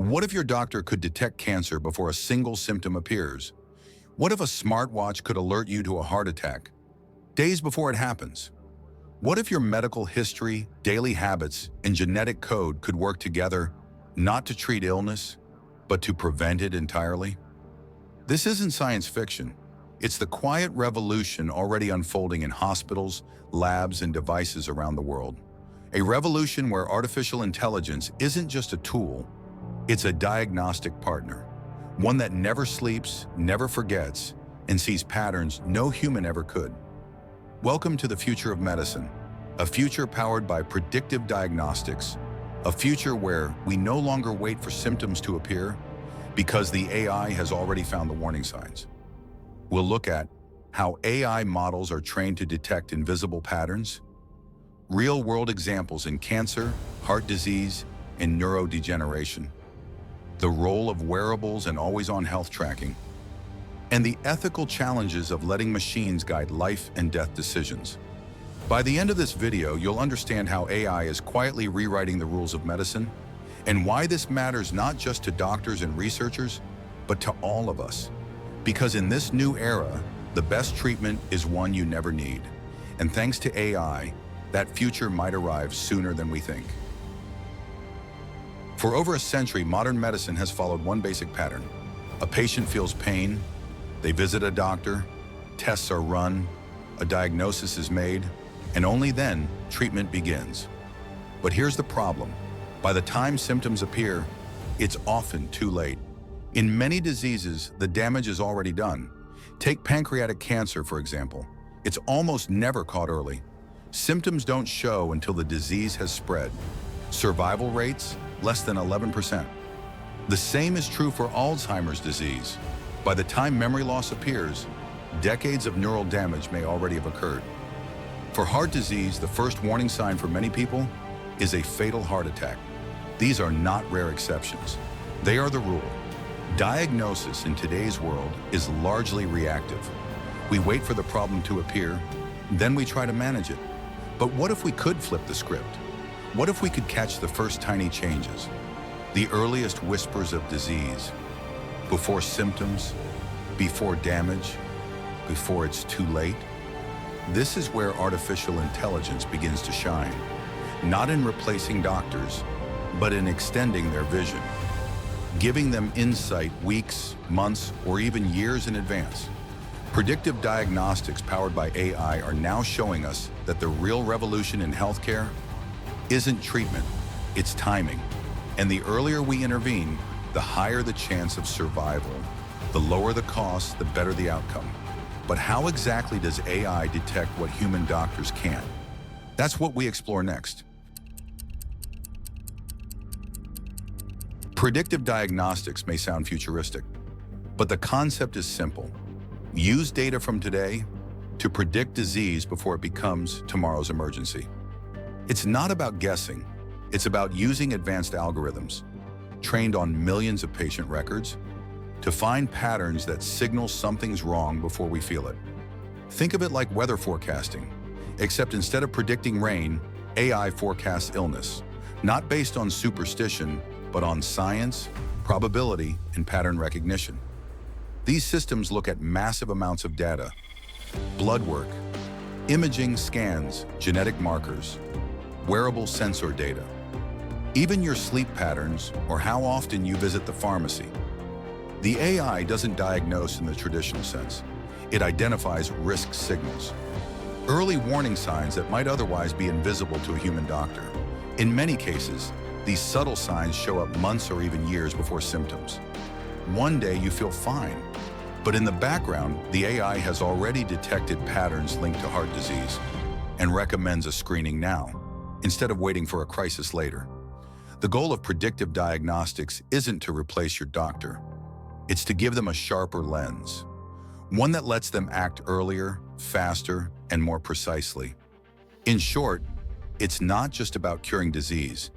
What if your doctor could detect cancer before a single symptom appears? What if a smartwatch could alert you to a heart attack days before it happens? What if your medical history, daily habits, and genetic code could work together, not to treat illness, but to prevent it entirely? This isn't science fiction. It's the quiet revolution already unfolding in hospitals, labs, and devices around the world. A revolution where artificial intelligence isn't just a tool, it's a diagnostic partner. One that never sleeps, never forgets, and sees patterns no human ever could. Welcome to the future of medicine, a future powered by predictive diagnostics, a future where we no longer wait for symptoms to appear because the AI has already found the warning signs. We'll look at how AI models are trained to detect invisible patterns, real-world examples in cancer, heart disease, and neurodegeneration, the role of wearables and always-on health tracking, and the ethical challenges of letting machines guide life and death decisions. By the end of this video, you'll understand how AI is quietly rewriting the rules of medicine and why this matters not just to doctors and researchers, but to all of us. Because in this new era, the best treatment is one you never need. And thanks to AI, that future might arrive sooner than we think. For over a century, modern medicine has followed one basic pattern. A patient feels pain, they visit a doctor, tests are run, a diagnosis is made, and only then treatment begins. But here's the problem. By the time symptoms appear, it's often too late. In many diseases, the damage is already done. Take pancreatic cancer, for example. It's almost never caught early. Symptoms don't show until the disease has spread. Survival rates, less than 11%. The same is true for Alzheimer's disease. By the time memory loss appears, decades of neural damage may already have occurred. For heart disease, the first warning sign for many people is a fatal heart attack. These are not rare exceptions. They are the rule. Diagnosis in today's world is largely reactive. We wait for the problem to appear, then we try to manage it. But what if we could flip the script? What if we could catch the first tiny changes, the earliest whispers of disease, before symptoms, before damage, before it's too late? This is where artificial intelligence begins to shine, not in replacing doctors, but in extending their vision, giving them insight weeks, months, or even years in advance. Predictive diagnostics powered by AI are now showing us that the real revolution in healthcare isn't treatment, it's timing. And the earlier we intervene, the higher the chance of survival. The lower the cost, the better the outcome. But how exactly does AI detect what human doctors can't? That's what we explore next. Predictive diagnostics may sound futuristic, but the concept is simple. Use data from today to predict disease before it becomes tomorrow's emergency. It's not about guessing, it's about using advanced algorithms, trained on millions of patient records, to find patterns that signal something's wrong before we feel it. Think of it like weather forecasting, except instead of predicting rain, AI forecasts illness, not based on superstition, but on science, probability, and pattern recognition. These systems look at massive amounts of data, blood work, imaging scans, genetic markers, wearable sensor data, even your sleep patterns or how often you visit the pharmacy. The AI doesn't diagnose in the traditional sense. It identifies risk signals, early warning signs that might otherwise be invisible to a human doctor. In many cases, these subtle signs show up months or even years before symptoms. One day you feel fine, but in the background, the AI has already detected patterns linked to heart disease and recommends a screening now, instead of waiting for a crisis later. The goal of predictive diagnostics isn't to replace your doctor. It's to give them a sharper lens, one that lets them act earlier, faster, and more precisely. In short, it's not just about curing disease.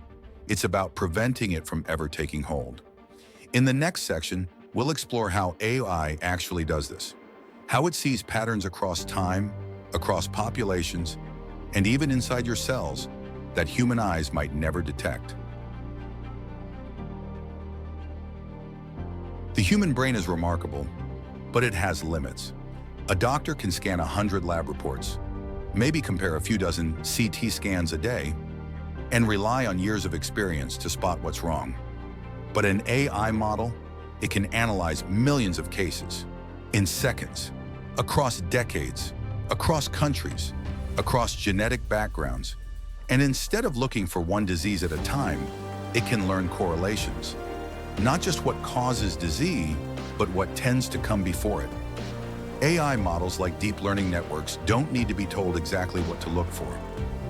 It's about preventing it from ever taking hold. In the next section, we'll explore how AI actually does this, how it sees patterns across time, across populations, and even inside your cells that human eyes might never detect. The human brain is remarkable, but it has limits. A doctor can scan 100 lab reports, maybe compare a few dozen CT scans a day, and rely on years of experience to spot what's wrong. But an AI model, it can analyze millions of cases in seconds, across decades, across countries, across genetic backgrounds. And instead of looking for one disease at a time, it can learn correlations. Not just what causes disease, but what tends to come before it. AI models like deep learning networks don't need to be told exactly what to look for.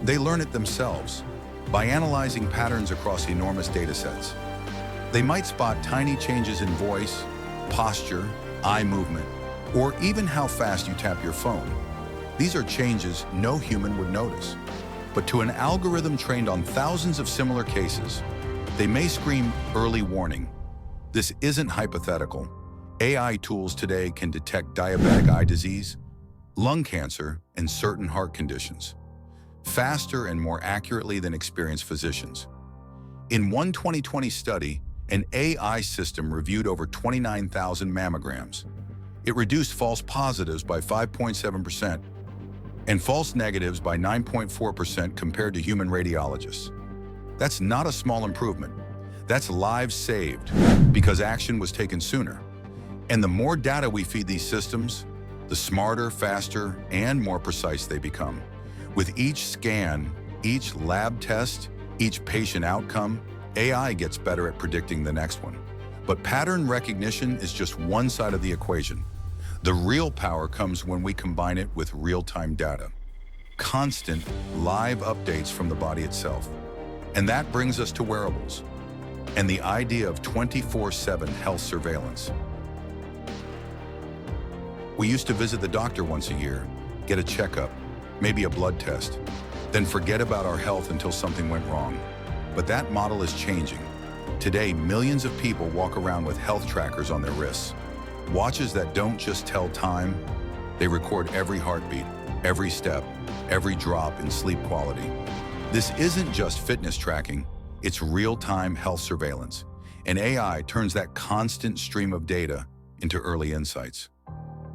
They learn it themselves by analyzing patterns across enormous data sets. They might spot tiny changes in voice, posture, eye movement, or even how fast you tap your phone. These are changes no human would notice. But to an algorithm trained on thousands of similar cases, they may scream early warning. This isn't hypothetical. AI tools today can detect diabetic eye disease, lung cancer, and certain heart conditions, faster and more accurately than experienced physicians. In one 2020 study, an AI system reviewed over 29,000 mammograms. It reduced false positives by 5.7% and false negatives by 9.4% compared to human radiologists. That's not a small improvement. That's lives saved because action was taken sooner. And the more data we feed these systems, the smarter, faster, and more precise they become. With each scan, each lab test, each patient outcome, AI gets better at predicting the next one. But pattern recognition is just one side of the equation. The real power comes when we combine it with real-time data. Constant, live updates from the body itself. And that brings us to wearables and the idea of 24/7 health surveillance. We used to visit the doctor once a year, get a checkup, maybe a blood test, then forget about our health until something went wrong. But that model is changing. Today, millions of people walk around with health trackers on their wrists. Watches that don't just tell time, they record every heartbeat, every step, every drop in sleep quality. This isn't just fitness tracking, it's real-time health surveillance. And AI turns that constant stream of data into early insights.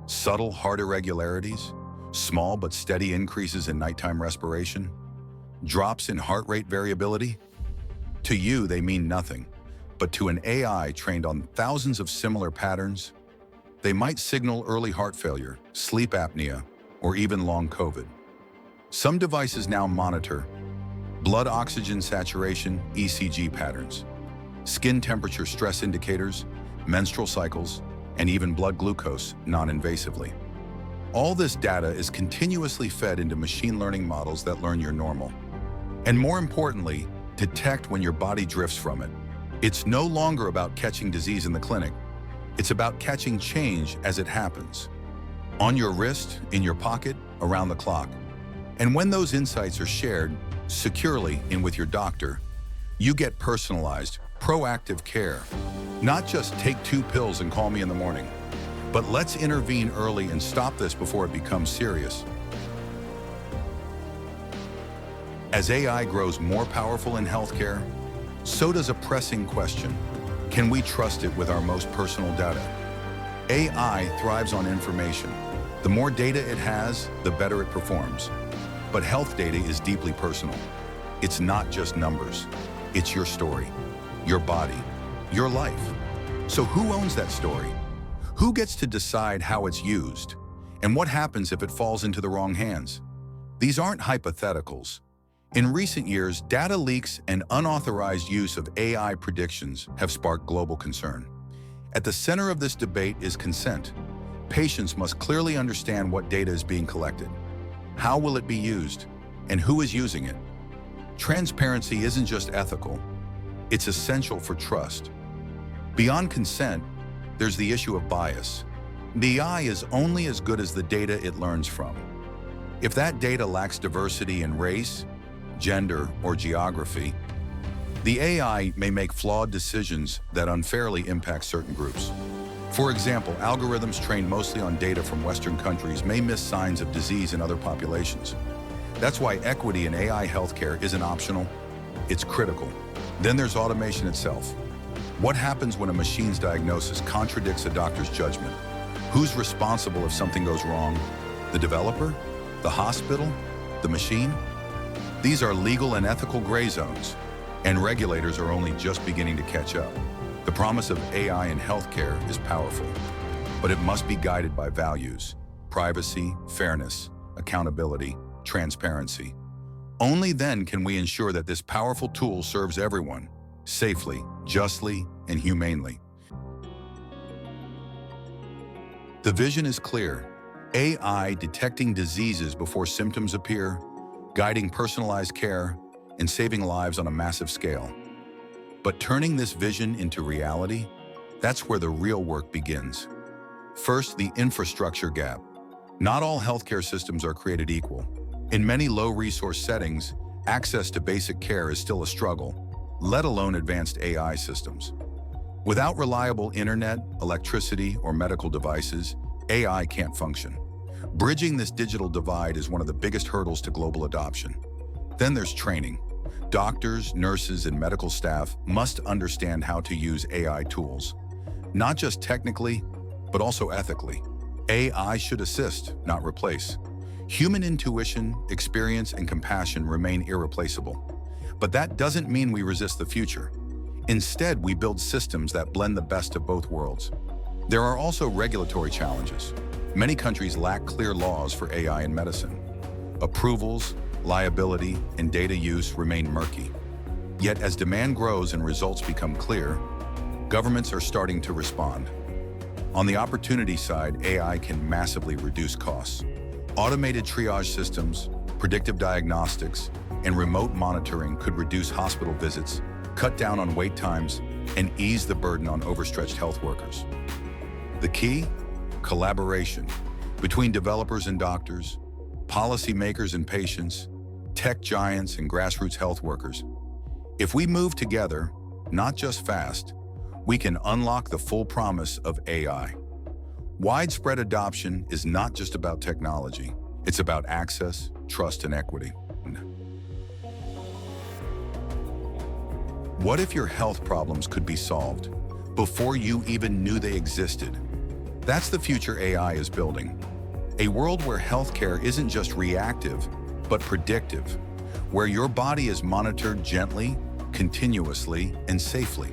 Subtle heart irregularities, small but steady increases in nighttime respiration, drops in heart rate variability. To you, they mean nothing, but to an AI trained on thousands of similar patterns, they might signal early heart failure, sleep apnea, or even long COVID. Some devices now monitor blood oxygen saturation, ECG patterns, skin temperature stress indicators, menstrual cycles, and even blood glucose non-invasively. All this data is continuously fed into machine learning models that learn your normal. And more importantly, detect when your body drifts from it. It's no longer about catching disease in the clinic. It's about catching change as it happens. On your wrist, in your pocket, around the clock. And when those insights are shared securely in with your doctor, you get personalized, proactive care. Not just take 2 pills and call me in the morning, but let's intervene early and stop this before it becomes serious. As AI grows more powerful in healthcare, so does a pressing question. Can we trust it with our most personal data? AI thrives on information. The more data it has, the better it performs. But health data is deeply personal. It's not just numbers. It's your story, your body, your life. So who owns that story? Who gets to decide how it's used? And what happens if it falls into the wrong hands? These aren't hypotheticals. In recent years, data leaks and unauthorized use of AI predictions have sparked global concern. At the center of this debate is consent. Patients must clearly understand what data is being collected. How will it be used? And who is using it? Transparency isn't just ethical, it's essential for trust. Beyond consent, there's the issue of bias. The AI is only as good as the data it learns from. If that data lacks diversity in race, gender, or geography, the AI may make flawed decisions that unfairly impact certain groups. For example, algorithms trained mostly on data from Western countries may miss signs of disease in other populations. That's why equity in AI healthcare isn't optional, it's critical. Then there's automation itself. What happens when a machine's diagnosis contradicts a doctor's judgment? Who's responsible if something goes wrong? The developer? The hospital? The machine? These are legal and ethical gray zones, and regulators are only just beginning to catch up. The promise of AI in healthcare is powerful, but it must be guided by values: privacy, fairness, accountability, transparency. Only then can we ensure that this powerful tool serves everyone, safely, justly, and humanely. The vision is clear: AI detecting diseases before symptoms appear, guiding personalized care, and saving lives on a massive scale. But turning this vision into reality, that's where the real work begins. First, the infrastructure gap. Not all healthcare systems are created equal. In many low-resource settings, access to basic care is still a struggle, let alone advanced AI systems. Without reliable internet, electricity, or medical devices, AI can't function. Bridging this digital divide is one of the biggest hurdles to global adoption. Then there's training. Doctors, nurses, and medical staff must understand how to use AI tools, not just technically, but also ethically. AI should assist, not replace. Human intuition, experience, and compassion remain irreplaceable. But that doesn't mean we resist the future. Instead, we build systems that blend the best of both worlds. There are also regulatory challenges. Many countries lack clear laws for AI in medicine. Approvals, liability, and data use remain murky. Yet as demand grows and results become clear, governments are starting to respond. On the opportunity side, AI can massively reduce costs. Automated triage systems, predictive diagnostics, and remote monitoring could reduce hospital visits, cut down on wait times, and ease the burden on overstretched health workers. The key? Collaboration between developers and doctors, policymakers and patients, tech giants and grassroots health workers. If we move together, not just fast, we can unlock the full promise of AI. Widespread adoption is not just about technology. It's about access, trust, and equity. What if your health problems could be solved before you even knew they existed? That's the future AI is building. A world where healthcare isn't just reactive, but predictive, where your body is monitored gently, continuously, and safely.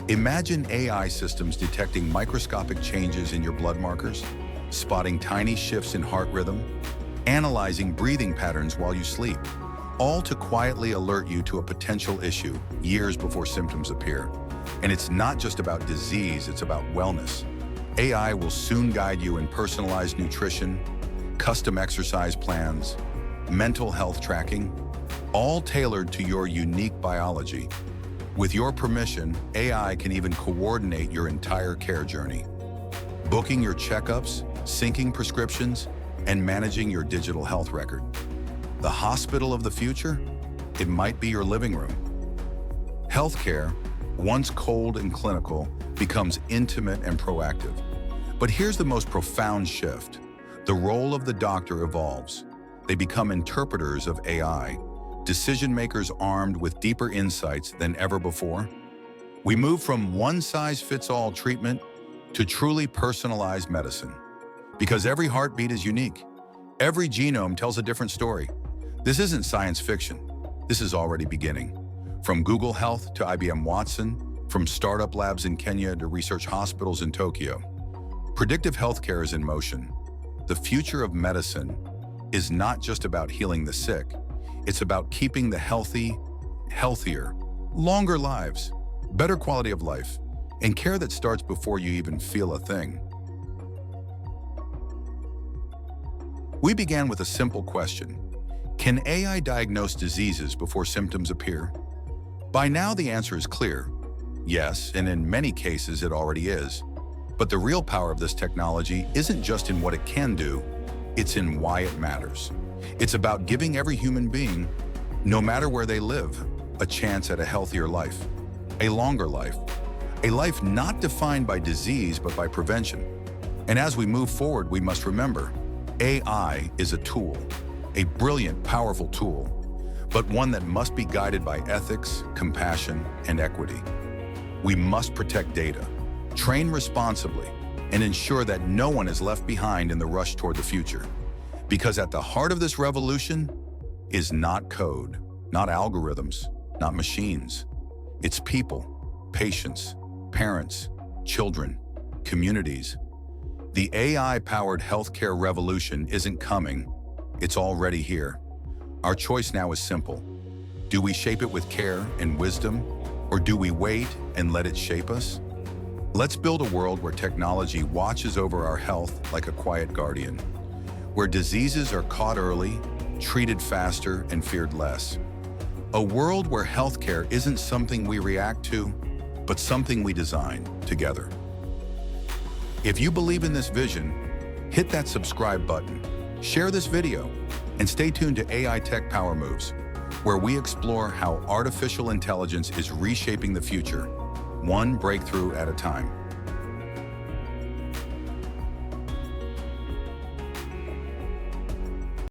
Imagine AI systems detecting microscopic changes in your blood markers, spotting tiny shifts in heart rhythm, analyzing breathing patterns while you sleep, all to quietly alert you to a potential issue years before symptoms appear. And it's not just about disease, it's about wellness. AI will soon guide you in personalized nutrition, custom exercise plans, mental health tracking, all tailored to your unique biology. With your permission, AI can even coordinate your entire care journey, booking your checkups, syncing prescriptions, and managing your digital health record. The hospital of the future? It might be your living room. Healthcare, once cold and clinical, becomes intimate and proactive. But here's the most profound shift. The role of the doctor evolves. They become interpreters of AI, decision makers armed with deeper insights than ever before. We move from one-size-fits-all treatment to truly personalized medicine. Because every heartbeat is unique. Every genome tells a different story. This isn't science fiction. This is already beginning. From Google Health to IBM Watson, from startup labs in Kenya to research hospitals in Tokyo, predictive healthcare is in motion. The future of medicine is not just about healing the sick. It's about keeping the healthy, healthier, longer lives, better quality of life, and care that starts before you even feel a thing. We began with a simple question. Can AI diagnose diseases before symptoms appear? By now, the answer is clear. Yes, and in many cases, it already is. But the real power of this technology isn't just in what it can do, it's in why it matters. It's about giving every human being, no matter where they live, a chance at a healthier life, a longer life, a life not defined by disease but by prevention. And as we move forward, we must remember, AI is a tool, a brilliant, powerful tool, but one that must be guided by ethics, compassion, and equity. We must protect data, train responsibly, and ensure that no one is left behind in the rush toward the future. Because at the heart of this revolution is not code, not algorithms, not machines. It's people, patients, parents, children, communities. The AI-powered healthcare revolution isn't coming, it's already here. Our choice now is simple. Do we shape it with care and wisdom, or do we wait and let it shape us? Let's build a world where technology watches over our health like a quiet guardian, where diseases are caught early, treated faster, and feared less. A world where healthcare isn't something we react to, but something we design together. If you believe in this vision, hit that subscribe button, share this video, and stay tuned to AI Tech Power Moves, where we explore how artificial intelligence is reshaping the future, one breakthrough at a time.